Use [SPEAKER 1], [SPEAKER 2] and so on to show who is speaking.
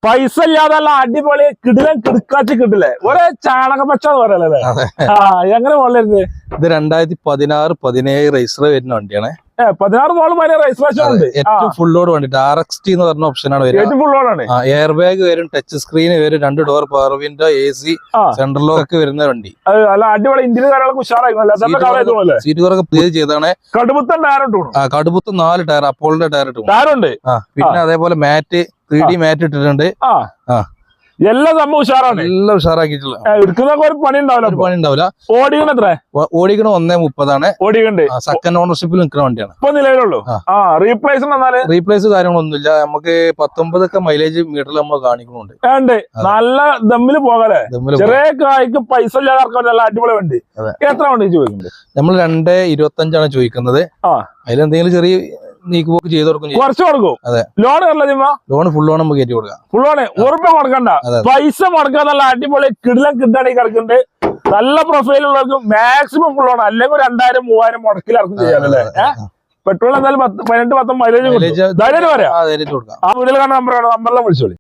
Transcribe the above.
[SPEAKER 1] പൈസ ഇല്ലാതല്ല അടിപൊളി കിടിലൻ കിടക്കാച്ച് കിട്ടില്ലേ ഒരേ ചാണക പച്ചാന്ന് പറയല്ലേ. എങ്ങനെ പോകരുത്?
[SPEAKER 2] ഇത് 2016-17 രജിസ്റ്റർ വരുന്ന വണ്ടിയാണ്.
[SPEAKER 1] 16 മോളും വരെ രജിസ്ട്രേഷൻ ഉണ്ട്.
[SPEAKER 2] ഏറ്റവും ഫുൾ ലോഡ് വണ്ടി RXT എന്ന് പറഞ്ഞ ഓപ്ഷനാണ് വരുന്നത്.
[SPEAKER 1] ഫുൾ ലോഡാണ്.
[SPEAKER 2] എയർ ബാഗ് വരും, ടച്ച് സ്ക്രീൻ വരും, 2 door power window, AC, central lock ഒക്കെ വരുന്ന വണ്ടി.
[SPEAKER 1] അല്ല അടിപൊളി ഇന്ത്യൻ കാര്യങ്ങളൊക്കെ ഉഷാറായിരുന്നു.
[SPEAKER 2] സീറ്റ് കവറൊക്കെ പുതിയ ചെയ്താണ്.
[SPEAKER 1] കടുപ്പത്തൻ ടയർ ഇട്ടു.
[SPEAKER 2] കടുപ്പത്ത് 4 ടയർ, അപ്പോളിന്റെ ടയർ ഇട്ടു.
[SPEAKER 1] ടയറുണ്ട്.
[SPEAKER 2] പിന്നെ അതേപോലെ മാറ്റ് 3D മാറ്റ് ഇട്ടിട്ടുണ്ട്.
[SPEAKER 1] എല്ലാം സംഭവം ഉഷാറാണ്.
[SPEAKER 2] എല്ലാം ഉഷാറാക്കിയിട്ടുള്ള
[SPEAKER 1] എടുക്കുന്നൊക്കെ ഒരു പണി ഉണ്ടാവില്ല. ഓടിക്കണ എത്ര?
[SPEAKER 2] ഓടിക്കണ 1.30
[SPEAKER 1] ഓടിക്കണ്ട്.
[SPEAKER 2] സെക്കൻഡ് ഓണർഷിപ്പിൽ നിൽക്കുന്ന വണ്ടിയാണ്.
[SPEAKER 1] ഇപ്പൊ നിലവിലുള്ളൂ.
[SPEAKER 2] റീപ്ലേസ് കാര്യങ്ങളൊന്നുമില്ല. നമുക്ക് 19 ഒക്കെ മൈലേജ് മീറ്ററിൽ നമ്മൾ കാണിക്കുന്നുണ്ട്.
[SPEAKER 1] നല്ല ദമ്മില് പോകാല്ലേ. ചെറിയ കായ്ക്ക് പൈസ ഇല്ലാതെ നല്ല അടിപൊളി വണ്ടി. എത്ര വണ്ടി ചോദിക്കുന്നുണ്ട്?
[SPEAKER 2] നമ്മൾ 2.25 ചോദിക്കുന്നത്. അതിലെന്തെങ്കിലും ചെറിയ നീക്കുപോക്ക് ചെയ്ത് കൊടുക്കും.
[SPEAKER 1] കുറച്ച് കൊടുക്കും.
[SPEAKER 2] അതെ.
[SPEAKER 1] ലോൺ
[SPEAKER 2] ലോൺ ഫുൾ ലോൺ നമുക്ക് കയറ്റി കൊടുക്കാം.
[SPEAKER 1] ഫുൾ ലോണ് ഉറപ്പ് കൊടുക്കണ്ട. പൈസ മുടക്കാൻ നല്ല അടിപൊളി കിടിലം കിട്ടാണ് ഈ കിടക്കുന്നുണ്ട്. നല്ല പ്രൊഫൈലുള്ളവർക്ക് മാക്സിമം ഫുൾ ലോൺ, അല്ലെങ്കിൽ 2000-3000 മുടക്കിൽ ഇറക്കും ചെയ്യാനല്ലേ. പെട്രോൾ എന്തായാലും 18-19 മൈലേജ് ധൈര്യം പറയാം. ആ വീട്ടിൽ കാണുന്ന നമ്പറിലാണ്. നമ്പറിലും വിളിച്ചോളി.